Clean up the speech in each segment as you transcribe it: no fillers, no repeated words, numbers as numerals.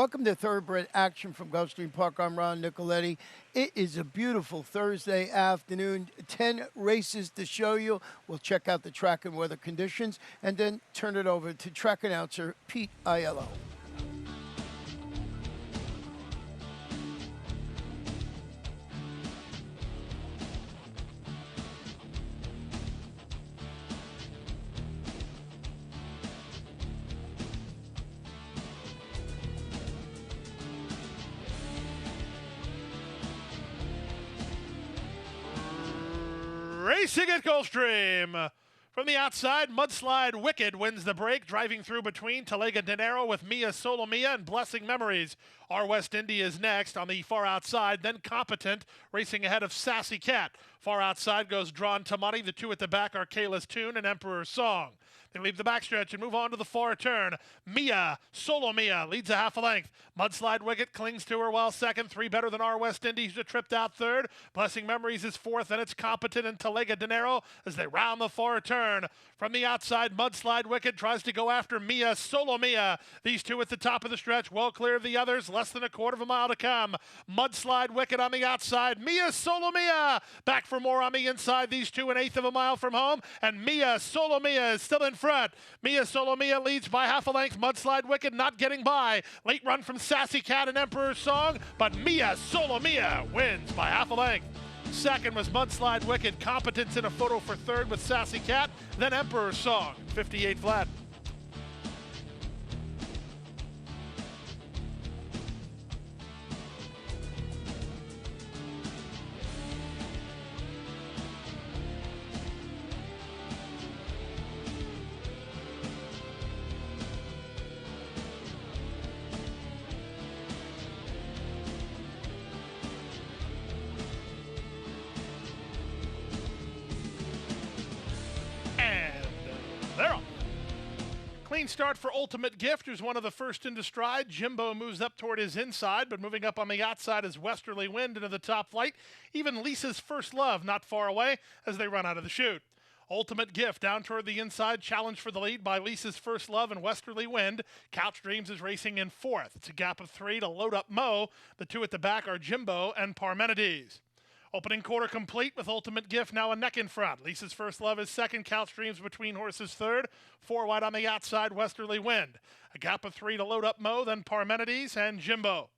Welcome to Thoroughbred Action from Gulfstream Park. I'm Ron Nicoletti. It is a beautiful Thursday afternoon. 10 races to show you. We'll check out the track and weather conditions and then turn it over to track announcer Pete Aiello. Racing at Gulfstream. From the outside, Mudslide Wicked wins the break, driving through between Talega Dinero with Mia Solo Mia and Blessing Memories. Our West Indy is next on the far outside, then Competent, racing ahead of Sassy Cat. Far outside goes Drawn to Money. The two at the back are Kayla's Tune and Emperor's Song. They leave the backstretch and move on to the far turn. Mia, Solo Mia, leads a half a length. Mudslide Wicket clings to her while second. Three better than our West Indies, who tripped out third. Blessing Memories is fourth, and it's Competent and Talega Dinero as they round the far turn. From the outside, Mudslide Wicket tries to go after Mia, Solo Mia. These two at the top of the stretch, well clear of the others, less than a quarter of a mile to come. Mudslide Wicket on the outside. Mia, Solo Mia, back for more on the inside. These two an eighth of a mile from home, and Mia, Solo Mia is still in front. Mia Solo Mia leads by half a length. Mudslide Wicked not getting by. Late run from Sassy Cat and Emperor's Song, but Mia Solo Mia wins by half a length. Second was Mudslide Wicked. Competence in a photo for third with Sassy Cat. Then Emperor's Song, 58 flat. They're off. Clean start for Ultimate Gift, who's one of the first into stride. Jimbo moves up toward his inside, but moving up on the outside is Westerly Wind into the top flight. Even Lisa's First Love not far away as they run out of the chute. Ultimate Gift down toward the inside, challenged for the lead by Lisa's First Love and Westerly Wind. Couch Dreams is racing in fourth. It's a gap of three to Load Up Mo. The two at the back are Jimbo and Parmenides. Opening quarter complete with Ultimate Gift now a neck in front. Lisa's First Love is second. Couch Dreams between horses third. Four wide on the outside, Westerly Wind. A gap of three to Load Up Mo, then Parmenides and Jimbo.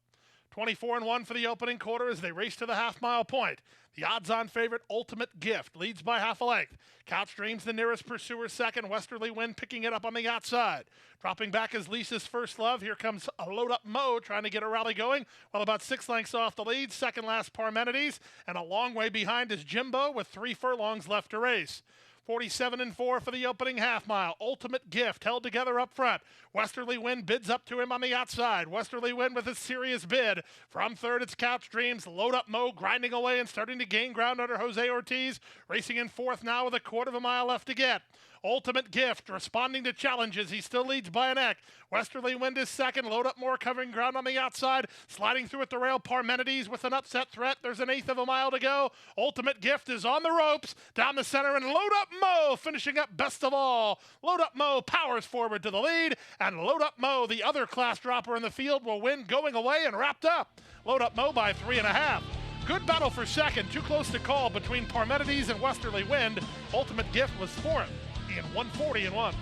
24-1 for the opening quarter as they race to the half-mile point. The odds-on favorite, Ultimate Gift, leads by half a length. Couch Dreams the nearest pursuer second. Westerly Wind picking it up on the outside. Dropping back is Lisa's First Love. Here comes a Load Up Mo trying to get a rally going. Well, about 6 lengths off the lead. Second last Parmenides. And a long way behind is Jimbo with 3 furlongs left to race. 47-4 for the opening half mile. Ultimate Gift held together up front. Westerly Wind bids up to him on the outside. Westerly Wind with a serious bid. From third, it's Couch Dreams. Load Up Mo grinding away and starting to gain ground under Jose Ortiz. Racing in fourth now with a quarter of a mile left to get. Ultimate Gift responding to challenges. He still leads by a neck. Westerly Wind is second. Load Up More covering ground on the outside. Sliding through at the rail. Parmenides with an upset threat. There's an eighth of a mile to go. Ultimate Gift is on the ropes. Down the center and Load Up Mo finishing up best of all. Load Up Mo powers forward to the lead. And Load Up Mo, the other class dropper in the field, will win going away and wrapped up. Load Up Mo by 3.5. Good battle for second. Too close to call between Parmenides and Westerly Wind. Ultimate Gift was fourth in 140-1.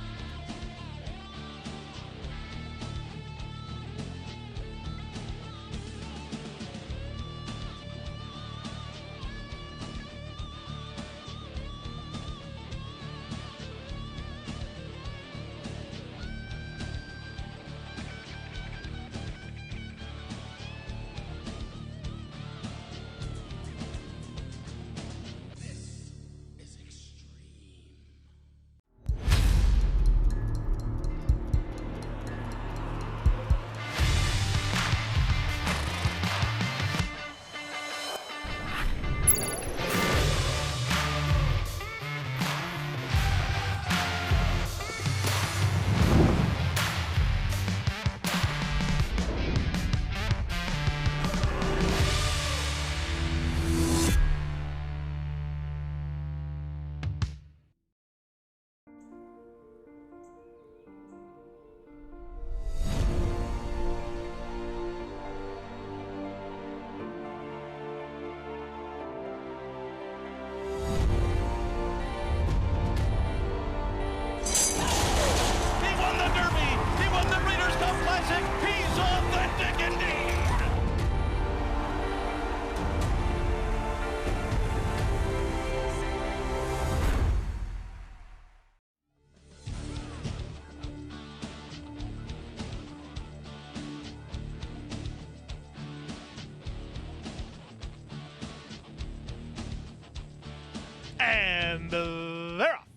And they're off.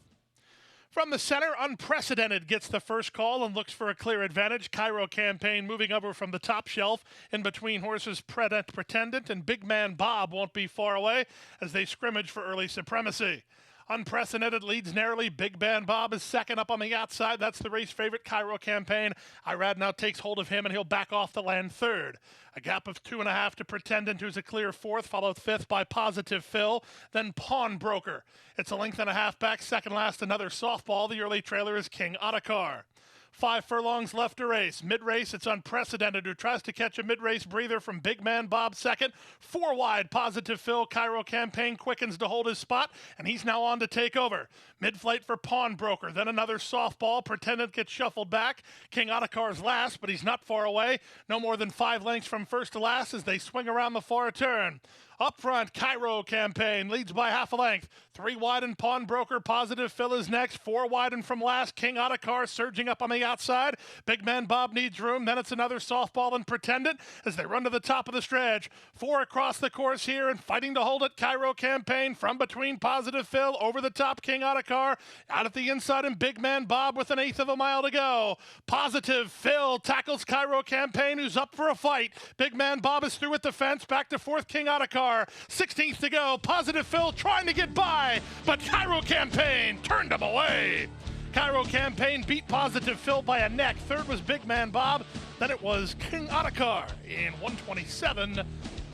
From the center, Unprecedented gets the first call and looks for a clear advantage. Cairo Campaign moving over from the top shelf. In between horses, Pretendant and Big Man Bob won't be far away as they scrimmage for early supremacy. Unprecedented leads narrowly. Big Man Bob is second up on the outside. That's the race favorite, Cairo Campaign. Irad now takes hold of him, and he'll back off to land third. A gap of 2.5 to Pretendant, who's a clear fourth, followed fifth by Positive Phil, then Pawnbroker. It's a length and a half back. Second last, another softball. The early trailer is King Ottakar. 5 furlongs left to race. Mid-race, it's Unprecedented, who tries to catch a mid-race breather from Big Man Bob second. 4 wide, Positive Phil. Cairo Campaign quickens to hold his spot, and he's now on to take over. Mid-flight for Pawnbroker, then another softball. Pretendant gets shuffled back. King Ottakar's last, but he's not far away. No more than 5 lengths from first to last as they swing around the far turn. Up front, Cairo Campaign leads by half a length. 3 wide and Pawnbroker. Positive Phil is next. 4 wide and from last, King Ottakar surging up on the outside. Big Man Bob needs room. Then it's another softball and Pretendant as they run to the top of the stretch. 4 across the course here and fighting to hold it. Cairo Campaign from between Positive Phil. Over the top, King Ottakar. Out at the inside and Big Man Bob with 1/8 of a mile to go. Positive Phil tackles Cairo Campaign, who's up for a fight. Big Man Bob is through at the fence. Back to fourth, King Ottakar. 16th to go. Positive Phil trying to get by, but Cairo Campaign turned him away. Cairo Campaign beat Positive Phil by a neck. Third was Big Man Bob. Then it was King Ottakar in 127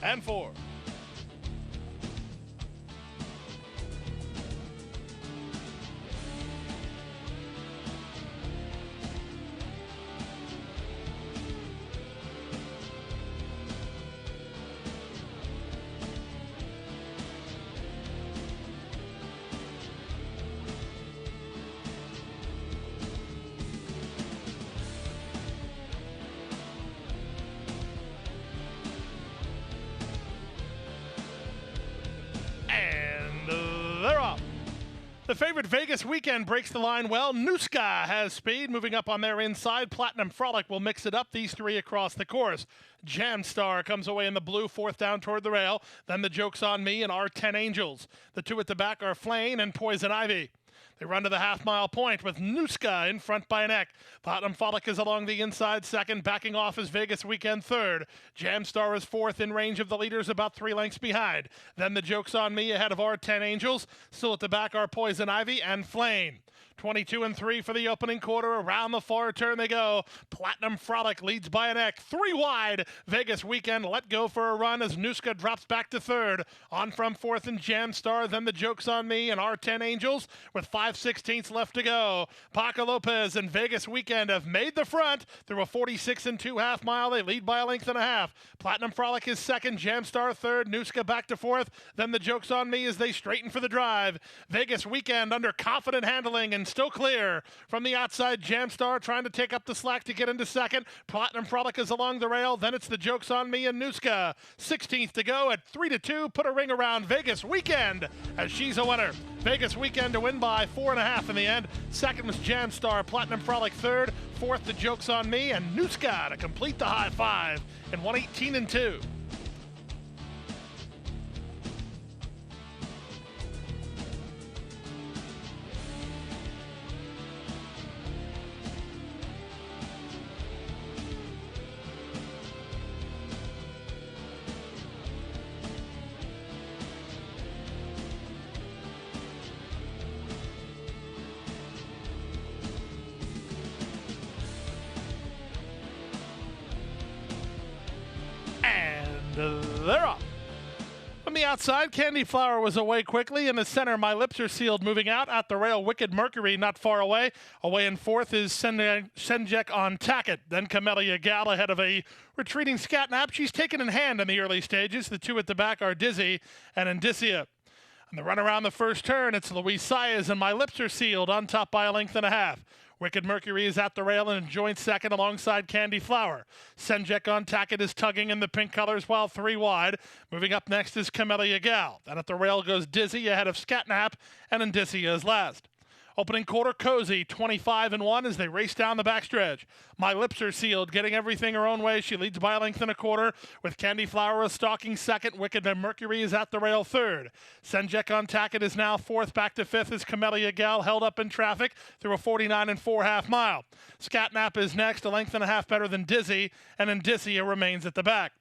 and 4. They're off. The favorite Vegas Weekend breaks the line well. Nuska has speed, moving up on their inside. Platinum Frolic will mix it up, these 3 across the course. Jamstar comes away in the blue, 4th down toward the rail. Then the Joke's on Me and our 10 Angels. The 2 at the back are Flame and Poison Ivy. They run to the half-mile point with Nuska in front by a neck. Platinum Frolic is along the inside second. Backing off is Vegas Weekend third. Jamstar is fourth in range of the leaders, about 3 lengths behind. Then the Joke's on Me ahead of our 10 Angels. Still at the back are Poison Ivy and Flame. 22 and 3 for the opening quarter. Around the far turn they go. Platinum Frolic leads by a neck. 3 wide. Vegas Weekend let go for a run as Nuska drops back to third. On from fourth and Jamstar. Then the Joke's on Me and our 10 Angels with 5/16 left to go. Paco Lopez and Vegas Weekend have made the front through a 46 and 2 half mile. They lead by a length and a half. Platinum Frolic is second. Jamstar third. Nuska back to fourth. Then the Joke's on Me as they straighten for the drive. Vegas Weekend under confident handling and still clear. From the outside, Jamstar trying to take up the slack to get into second. Platinum Frolic is along the rail. Then it's the Joke's on Me and Nuska. 16th to go at 3-2. Put a ring around Vegas Weekend as she's a winner. Vegas Weekend to win by 4.5 in the end. Second was Jamstar. Platinum Frolic third. Fourth, the Joke's on Me and Nuska to complete the high five in 118 and 2. They're off. From the outside, Candy Flower was away quickly. In the center, My Lips Are Sealed moving out. At the rail, Wicked Mercury not far away. Away in fourth is Senjek on Tackett. Then Camellia Gal ahead of a retreating Scatnap. She's taken in hand in the early stages. The 2 at the back are Dizzy and Indicia. And the run around the first turn, it's Luis Saez and My Lips Are Sealed on top by a length and a half. Wicked Mercury is at the rail and joint second alongside Candy Flower. Senjek on Tackett is tugging in the pink colors while 3 wide. Moving up next is Camellia Gal. Then at the rail goes Dizzy ahead of Scatnap and Indicia is last. Opening quarter, Cozy, 25-1 as they race down the backstretch. My Lips Are Sealed, getting everything her own way. She leads by a length and a quarter, with Candy Flower stalking second. Wicked Mercury is at the rail third. Senjek on Tackett is now fourth. Back to fifth is Camellia Gal, held up in traffic through a 49 4 half mile. Scatnap is next, a length and a half better than Dizzy, and Indicia remains at the back.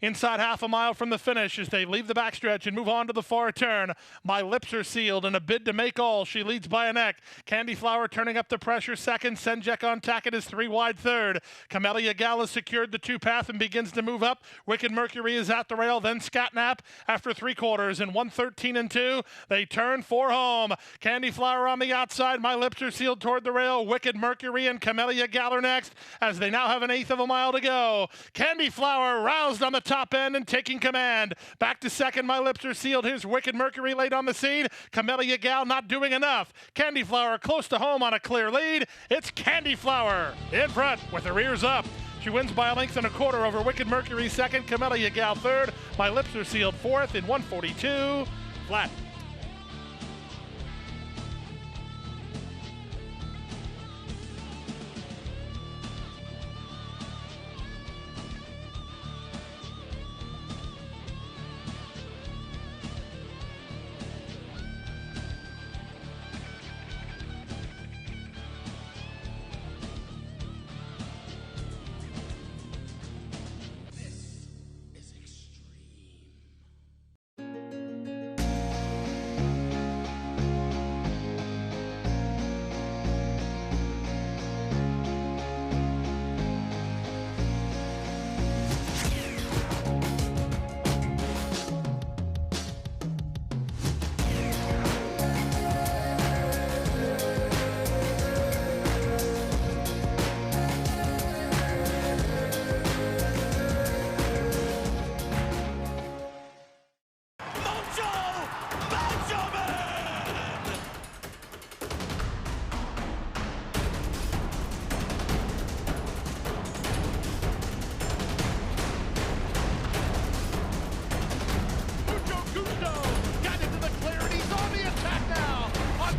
Inside half a mile from the finish as they leave the backstretch and move on to the far turn. My Lips Are Sealed in a bid to make all. She leads by a neck. Candy Flower turning up the pressure second. Senjek on Tackett is 3 wide third. Camellia Gal has secured the two-path and begins to move up. Wicked Mercury is at the rail, then Scatnap after 3/4 and 1:13-2. They turn for home. Candy Flower on the outside. My Lips Are Sealed toward the rail. Wicked Mercury and Camellia Gal are next as they now have an eighth of a mile to go. Candy Flower roused on the top end and taking command. Back to second, My Lips Are Sealed. Here's Wicked Mercury late on the scene. Camellia Gal not doing enough. Candy Flower close to home on a clear lead. It's Candy Flower in front with her ears up. She wins by a length and a quarter over Wicked Mercury second, Camellia Gal third, My Lips Are Sealed fourth in 1:42 flat.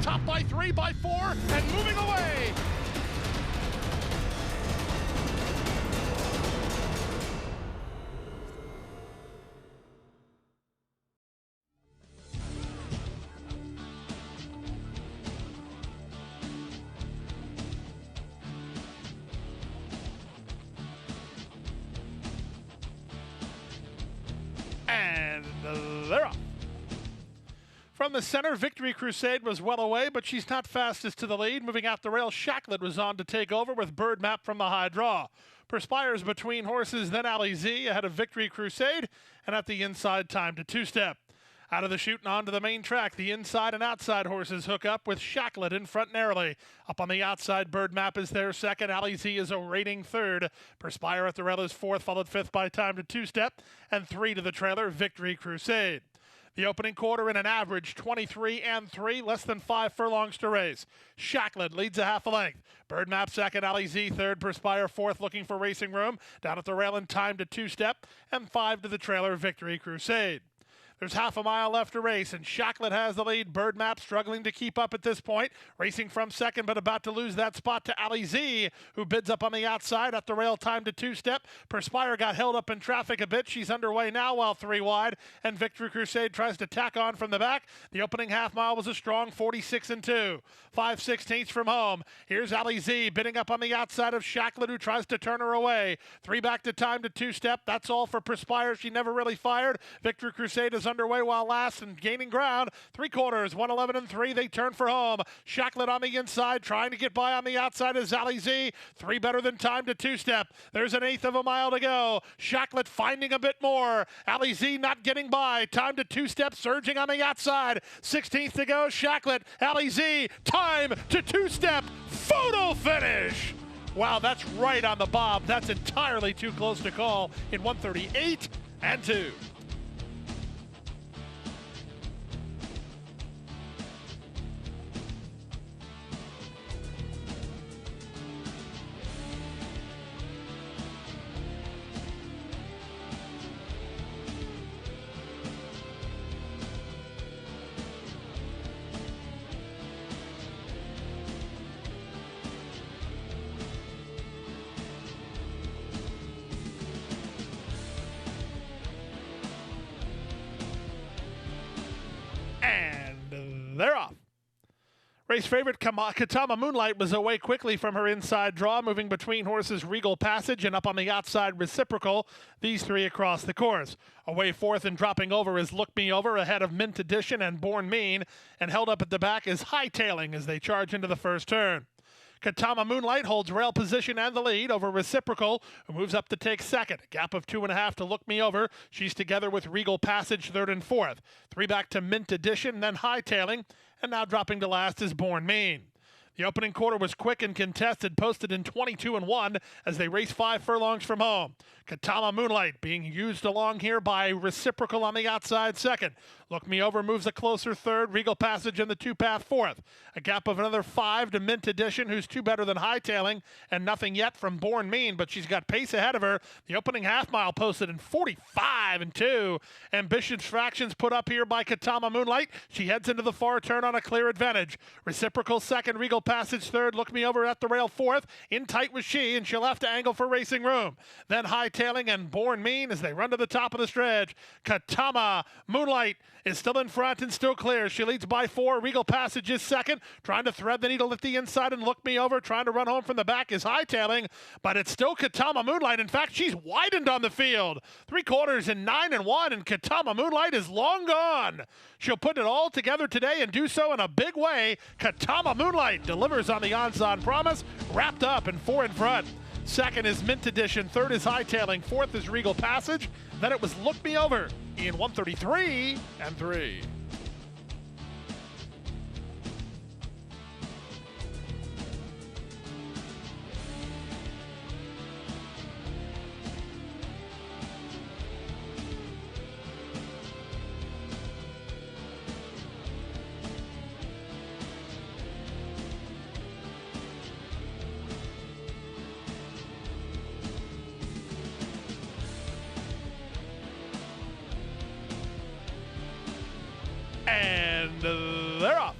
Top by 3, by 4, and moving away. And they're off. From the center, Victory Crusade was well away, but she's not fastest to the lead. Moving out the rail, Shacklet was on to take over with Bird Map from the high draw. Perspires between horses, then Ali Z ahead of Victory Crusade, and at the inside, Time to Two-Step. Out of the chute and onto the main track, the inside and outside horses hook up with Shacklet in front narrowly. Up on the outside, Bird Map is there second. Ali Z is a rating third. Perspire at the rail is fourth, followed fifth by Time to Two-Step, and 3 to the trailer, Victory Crusade. The opening quarter in an average 23-3, less than 5 furlongs to race. Shacklet leads a half a length. Bird Map second, Ali Z third, Perspire fourth, looking for racing room. Down at the rail in Time to Two-Step, and 5 to the trailer, Victory Crusade. There's half a mile left to race, and Shacklet has the lead. Bird Map struggling to keep up at this point. Racing from second, but about to lose that spot to Ali Z, who bids up on the outside at the rail, Time to Two-Step. Perspire got held up in traffic a bit. She's underway now while 3 wide, and Victory Crusade tries to tack on from the back. The opening half mile was a strong 46-2. 5/16 from home. Here's Ali Z bidding up on the outside of Shacklet, who tries to turn her away. 3 back to Time to Two-Step. That's all for Perspire. She never really fired. Victory Crusade is underway while last and gaining ground. 3/4, 1:11-3. They turn for home. Shacklet on the inside, trying to get by on the outside is Ali Z. 3 better than Time to Two-Step. There's an eighth of a mile to go. Shacklet finding a bit more. Ali Z not getting by. Time to Two-Step surging on the outside. 16th to go. Shacklet, Ali Z. Time to Two-Step. Photo finish. Wow, that's right on the bob. That's entirely too close to call in 1:38-2. Race favorite Katama Moonlight was away quickly from her inside draw, moving between horses Regal Passage and up on the outside Reciprocal, these three across the course. Away fourth and dropping over is Look Me Over, ahead of Mint Edition and Born Mean, and held up at the back is Hightailing as they charge into the first turn. Katama Moonlight holds rail position and the lead over Reciprocal, who moves up to take second. A gap of 2.5 to Look Me Over. She's together with Regal Passage, third and fourth. 3 back to Mint Edition, then Hightailing, and now dropping to last is Born Mean. The opening quarter was quick and contested, posted in 22-1 as they race 5 furlongs from home. Katama Moonlight being used along here by Reciprocal on the outside second. Look Me Over moves a closer third, Regal Passage in the 2-path fourth. A gap of another 5 to Mint Edition, who's 2 better than Hightailing, and nothing yet from Born Mean, but she's got pace ahead of her. The opening half mile posted in 45-2. Ambitious fractions put up here by Katama Moonlight. She heads into the far turn on a clear advantage. Reciprocal second, Regal Passage third, Look Me Over at the rail fourth. In tight was she, and she'll have to angle for racing room. Then Hightailing and Born Mean as they run to the top of the stretch. Katama Moonlight is still in front and still clear. She leads by 4. Regal Passage is second, trying to thread the needle at the inside and Look Me Over. Trying to run home from the back is Hightailing, but it's still Katama Moonlight. In fact, she's widened on the field. 3/4 in 9-1, and Katama Moonlight is long gone. She'll put it all together today and do so in a big way. Katama Moonlight delivers on the odds-on promise, wrapped up in 4 in front. Second is Mint Edition, third is Hightailing, fourth is Regal Passage. Then it was Look Me Over in 133-3. And they're off.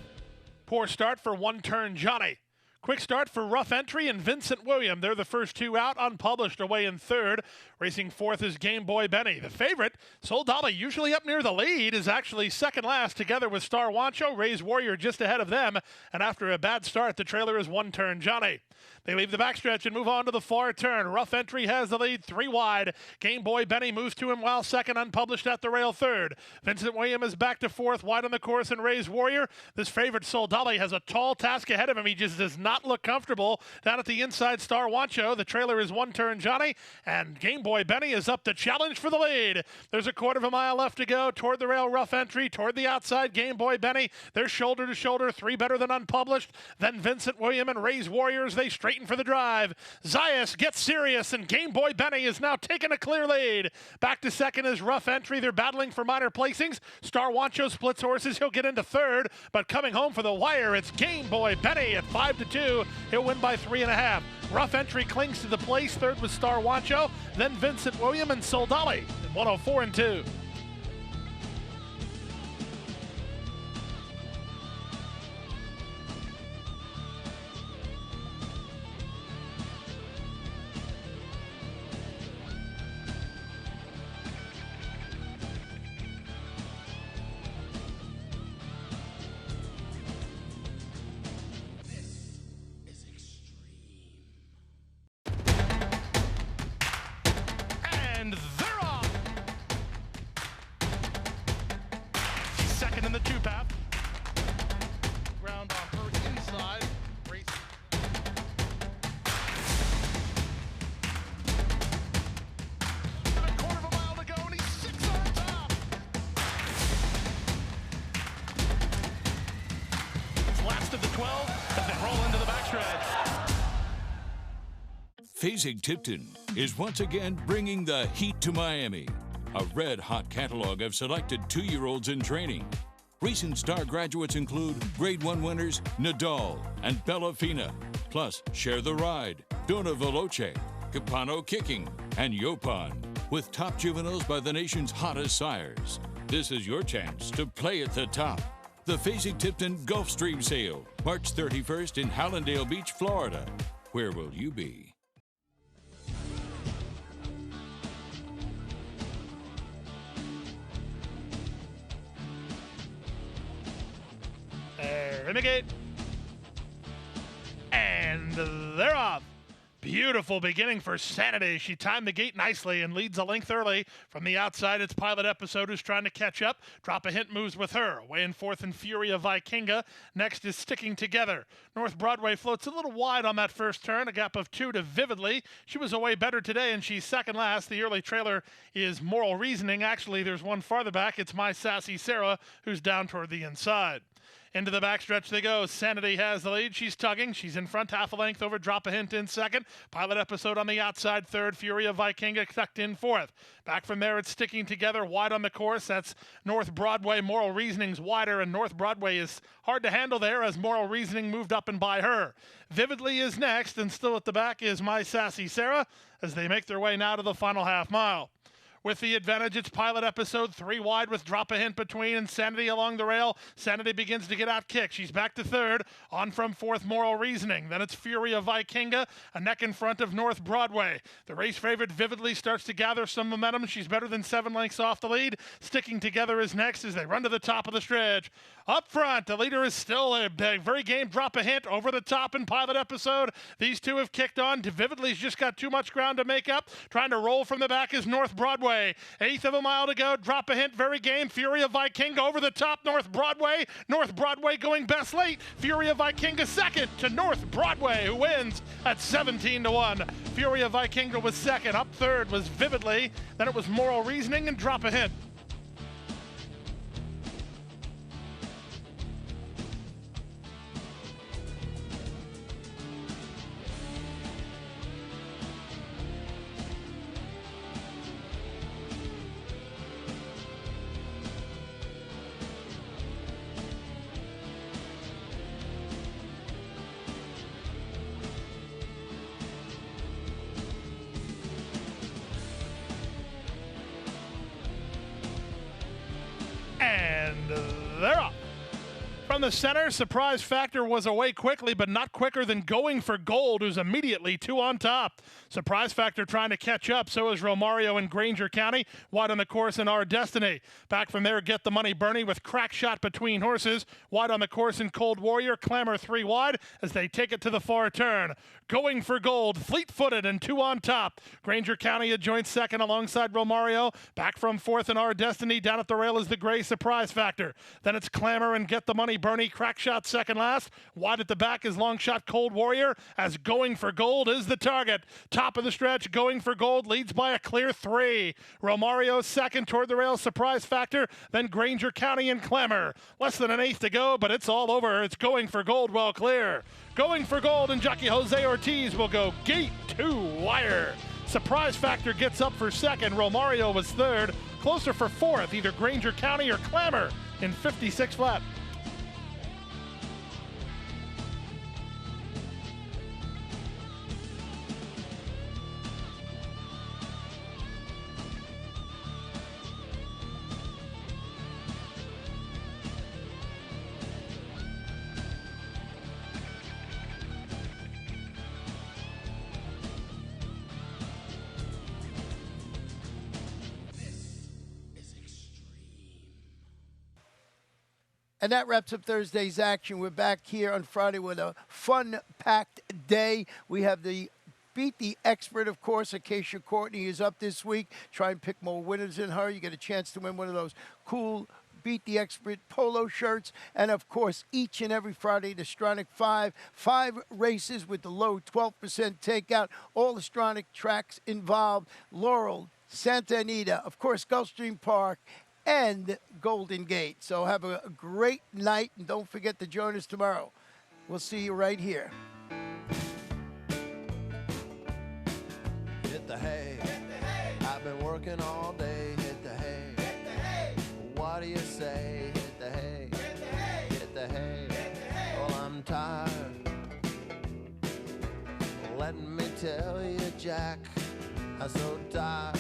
Poor start for One Turn Johnny. Quick start for Rough Entry and Vincent William. They're the first two out, unpublished, away in third. Racing fourth is Game Boy Benny. The favorite, Soul Dolly, usually up near the lead, is actually second last together with Star Wancho. Ray's Warrior just ahead of them. And after a bad start, the trailer is One Turn Johnny. They leave the backstretch and move on to the far turn. Rough Entry has the lead, 3 wide. Game Boy Benny moves to him while second, unpublished at the rail third. Vincent William is back to fourth, wide on the course, and Ray's Warrior. This favorite, Soul Dolly, has a tall task ahead of him. He just does not look comfortable. Down at the inside, Star Wancho. The trailer is One Turn Johnny, and Game Boy Benny is up to challenge for the lead. There's a 1/4 mile left to go. Toward the rail, Rough Entry. Toward the outside, Game Boy Benny. They're shoulder to shoulder, 3 better than unpublished. Then Vincent William and Ray's Warriors. They straighten for the drive. Zayas gets serious, and Game Boy Benny is now taking a clear lead. Back to second is Rough Entry. They're battling for minor placings. Star Wancho splits horses. He'll get into third, but coming home for the wire, it's Game Boy Benny at 5-2. He'll win by 3.5. Rough Entry clings to the place. Third was Star Wancho, then Vincent William and Soul Dolly at 104-2. And they're off. Second in the 2-path. Ground on her inside. Race. And a 1/4 mile to go, and he's 6 on top. It's last of the 12 as they roll into the backstretch. Fasig-Tipton is once again bringing the heat to Miami. A red-hot catalog of selected 2-year-olds in training. Recent star graduates include Grade 1 winners Nadal and Bellafina, plus Share the Ride, Dona Veloce, Capano Kicking, and Yopan, with top juveniles by the nation's hottest sires. This is your chance to play at the top. The Fasig-Tipton Gulfstream Sale, March 31st in Hallandale Beach, Florida. Where will you be? Renegade. And they're off. Beautiful beginning for Sanity. She timed the gate nicely and leads a length early. From the outside, it's Pilot Episode who's trying to catch up. Drop a Hint moves with her. Away in fourth and Fury of Vikinga. Next is Sticking Together. North Broadway floats a little wide on that first turn, a gap of 2 to Vividly. She was away better today and she's second last. The early trailer is Moral Reasoning. Actually, there's one farther back. It's My Sassy Sarah who's down toward the inside. Into the backstretch they go. Sanity has the lead. She's tugging. She's in front, half a length over. Drop a Hint in second. Pilot Episode on the outside third. Fury of Vikinga tucked in fourth. Back from there, it's Sticking Together wide on the course. That's North Broadway. Moral Reasoning's wider, and North Broadway is hard to handle there as Moral Reasoning moved up and by her. Vividly is next, and still at the back is My Sassy Sarah as they make their way now to the final half mile. With the advantage, it's Pilot Episode 3 wide with Drop a Hint between and Sanity along the rail. Sanity begins to get out kicked. She's back to third. On from fourth, Moral Reasoning. Then it's Fury of Vikinga, a neck in front of North Broadway. The race favorite Vividly starts to gather some momentum. She's better than 7 lengths off the lead. Sticking Together is next as they run to the top of the stretch. Up front, the leader is still a very game. Drop a Hint over the top in Pilot Episode. These two have kicked on. Vividly's just got too much ground to make up. Trying to roll from the back is North Broadway. Eighth of a mile to go. Drop a Hint, very game. Fury of Vikinga over the top. North Broadway. North Broadway going best late. Fury of Vikinga second to North Broadway, who wins at 17-1. Fury of Vikinga was second. Up third was Vividly. Then it was Moral Reasoning and Drop a Hint. And they're up. From the center, Surprise Factor was away quickly, but not quicker than Going for Gold, who's immediately 2 on top. Surprise Factor trying to catch up, so is Romario in Granger County, wide on the course in Our Destiny. Back from there, Get the Money Bernie with Crack Shot between horses, wide on the course in Cold Warrior, Clamor 3 wide as they take it to the far turn. Going for Gold, fleet-footed and 2 on top. Granger County a joint second alongside Romario. Back from fourth in Our Destiny, down at the rail is the Gray Surprise Factor. Then it's Clamor and Get the Money Bernie, Crack Shot second last. Wide at the back is Long Shot Cold Warrior as Going for Gold is the target. Top of the stretch, Going for Gold leads by a clear 3. Romario second toward the rail, Surprise Factor, then Granger County and Clamor. Less than an eighth to go, but it's all over. It's Going for Gold well clear. Going for Gold and jockey Jose Ortiz will go gate to wire. Surprise Factor gets up for second. Romario was third. Closer for fourth, either Granger County or Clamor in 56 flat. And that wraps up Thursday's action. We're back here on Friday with a fun-packed day. We have the Beat the Expert, of course. Acacia Courtney is up this week. Try and pick more winners than her. You get a chance to win one of those cool Beat the Expert polo shirts. And, of course, each and every Friday, the Stronach 5. 5 races with the low 12% takeout. All the Stronach tracks involved. Laurel, Santa Anita, of course, Gulfstream Park, and Golden Gate. So have a great night, and don't forget to join us tomorrow. We'll see you right here. Hit the hay. I've been working all day. Hit the hay. What do you say? Hit the hay. Hit the hay. Well, I'm tired. Let me tell you, Jack, I'm so tired.